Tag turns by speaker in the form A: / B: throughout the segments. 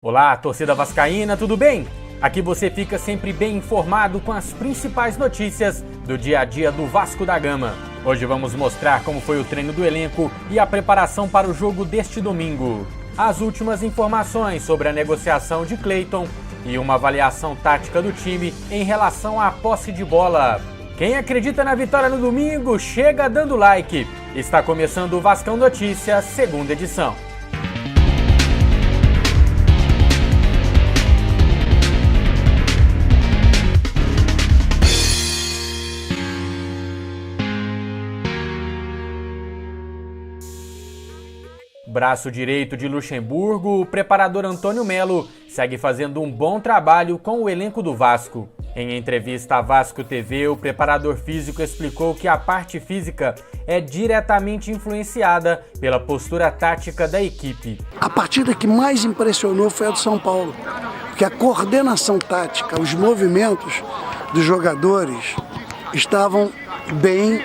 A: Olá, torcida vascaína, tudo bem? Aqui você fica sempre bem informado com as principais notícias do dia a dia do Vasco da Gama. Hoje vamos mostrar como foi o treino do elenco e a preparação para o jogo deste domingo. As últimas informações sobre a negociação de Cleiton e uma avaliação tática do time em relação à posse de bola. Quem acredita na vitória no domingo, chega dando like. Está começando o Vascão Notícias, segunda edição. Braço direito de Luxemburgo, o preparador Antônio Melo segue fazendo um bom trabalho com o elenco do Vasco. Em entrevista à Vasco TV, o preparador físico explicou que a parte física é diretamente influenciada pela postura tática da equipe.
B: A partida que mais impressionou foi a do São Paulo, porque a coordenação tática, os movimentos dos jogadores estavam bem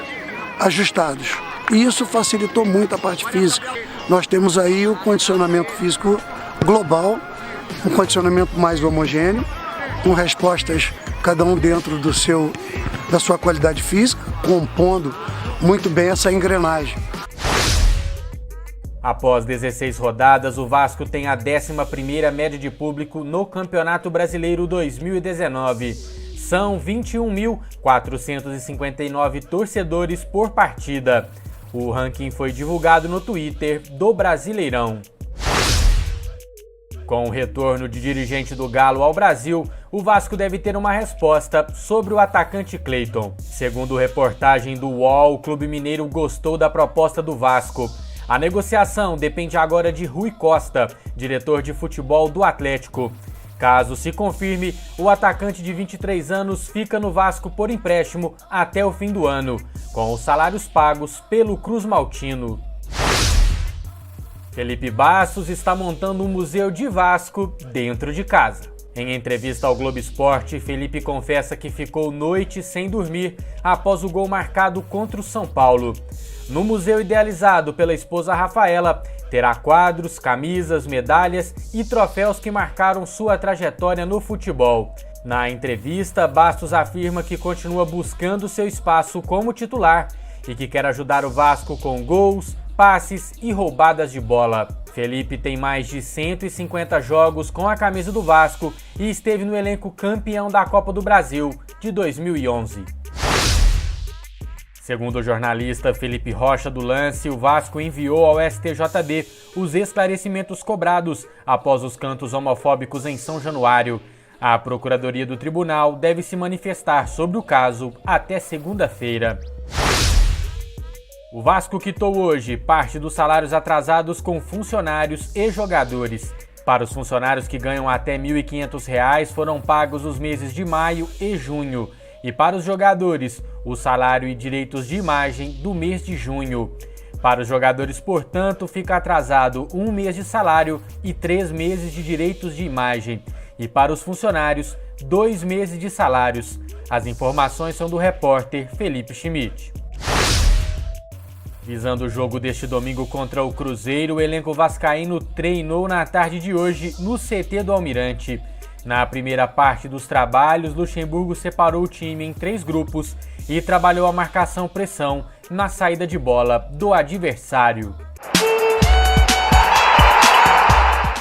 B: ajustados. E isso facilitou muito a parte física. Nós temos aí o condicionamento físico global, um condicionamento mais homogêneo, com respostas cada um dentro da sua qualidade física, compondo muito bem essa engrenagem.
A: Após 16 rodadas, o Vasco tem a 11ª média de público no Campeonato Brasileiro 2019. São 21.459 torcedores por partida. O ranking foi divulgado no Twitter do Brasileirão. Com o retorno de dirigente do Galo ao Brasil, o Vasco deve ter uma resposta sobre o atacante Cleiton. Segundo reportagem do UOL, o Clube Mineiro gostou da proposta do Vasco. A negociação depende agora de Rui Costa, diretor de futebol do Atlético. Caso se confirme, o atacante de 23 anos fica no Vasco por empréstimo até o fim do ano, com os salários pagos pelo Cruz Maltino. Felipe Bastos está montando um museu de Vasco dentro de casa. Em entrevista ao Globo Esporte, Felipe confessa que ficou noites sem dormir após o gol marcado contra o São Paulo. No museu idealizado pela esposa Rafaela, terá quadros, camisas, medalhas e troféus que marcaram sua trajetória no futebol. Na entrevista, Bastos afirma que continua buscando seu espaço como titular e que quer ajudar o Vasco com gols, passes e roubadas de bola. Felipe tem mais de 150 jogos com a camisa do Vasco e esteve no elenco campeão da Copa do Brasil de 2011. Segundo o jornalista Felipe Rocha do Lance, o Vasco enviou ao STJD os esclarecimentos cobrados após os cantos homofóbicos em São Januário. A Procuradoria do Tribunal deve se manifestar sobre o caso até segunda-feira. O Vasco quitou hoje parte dos salários atrasados com funcionários e jogadores. Para os funcionários que ganham até R$ 1.500 foram pagos os meses de maio e junho. E para os jogadores, o salário e direitos de imagem do mês de junho. Para os jogadores, portanto, fica atrasado 1 mês de salário e 3 meses de direitos de imagem. E para os funcionários, 2 meses de salários. As informações são do repórter Felipe Schmidt. Visando o jogo deste domingo contra o Cruzeiro, o elenco vascaíno treinou na tarde de hoje no CT do Almirante. Na primeira parte dos trabalhos, Luxemburgo separou o time em 3 grupos e trabalhou a marcação-pressão na saída de bola do adversário.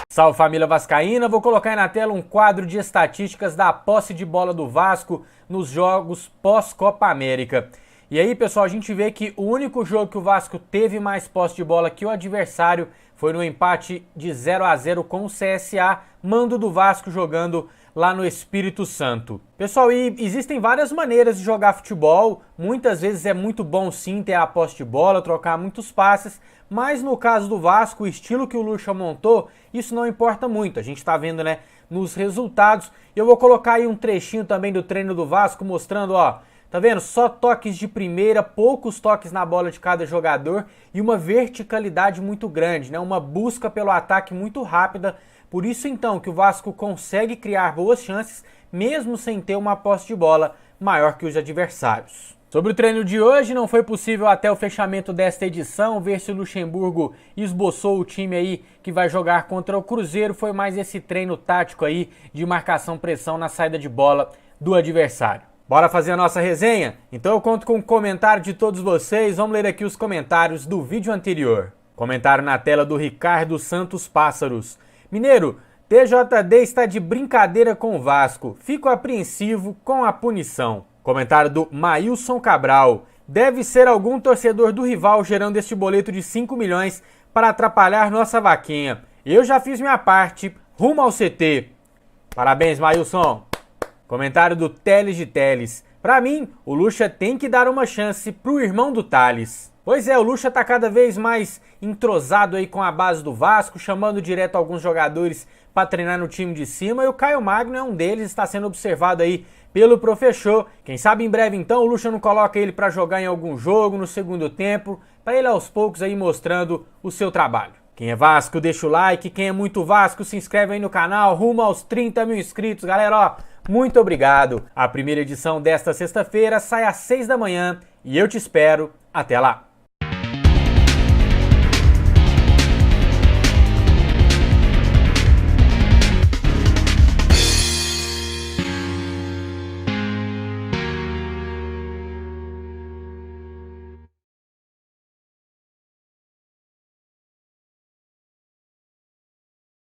A: Salve família vascaína, vou colocar aí na tela um quadro de estatísticas da posse de bola do Vasco nos jogos pós-Copa América. E aí, pessoal, a gente vê que o único jogo que o Vasco teve mais posse de bola que o adversário foi no empate de 0-0 com o CSA, mando do Vasco jogando lá no Espírito Santo. Pessoal, e existem várias maneiras de jogar futebol, muitas vezes é muito bom sim ter a posse de bola, trocar muitos passes, mas no caso do Vasco, o estilo que o Lucha montou, isso não importa muito, a gente está vendo, né, nos resultados. Eu vou colocar aí um trechinho também do treino do Vasco mostrando, ó, tá vendo? Só toques de primeira, poucos toques na bola de cada jogador e uma verticalidade muito grande, né? Uma busca pelo ataque muito rápida. Por isso, então, que o Vasco consegue criar boas chances, mesmo sem ter uma posse de bola maior que os adversários. Sobre o treino de hoje, não foi possível até o fechamento desta edição ver se o Luxemburgo esboçou o time aí que vai jogar contra o Cruzeiro. Foi mais esse treino tático aí de marcação-pressão na saída de bola do adversário. Bora fazer a nossa resenha? Então eu conto com o comentário de todos vocês. Vamos ler aqui os comentários do vídeo anterior. Comentário na tela do Ricardo Santos Pássaros. Mineiro, TJD está de brincadeira com o Vasco. Fico apreensivo com a punição. Comentário do Maílson Cabral. Deve ser algum torcedor do rival gerando este boleto de 5 milhões para atrapalhar nossa vaquinha. Eu já fiz minha parte, rumo ao CT. Parabéns, Maílson. Comentário do Teles de Teles. Pra mim, o Lucha tem que dar uma chance pro irmão do Thales. Pois é, o Lucha tá cada vez mais entrosado aí com a base do Vasco, chamando direto alguns jogadores para treinar no time de cima, e o Caio Magno é um deles, está sendo observado aí pelo Professor. Quem sabe em breve então o Lucha não coloca ele para jogar em algum jogo no segundo tempo, para ele aos poucos aí mostrando o seu trabalho. Quem é Vasco, deixa o like, quem é muito Vasco, se inscreve aí no canal, rumo aos 30 mil inscritos, galera, ó, muito obrigado. A primeira edição desta sexta-feira sai às 6 da manhã e eu te espero, até lá.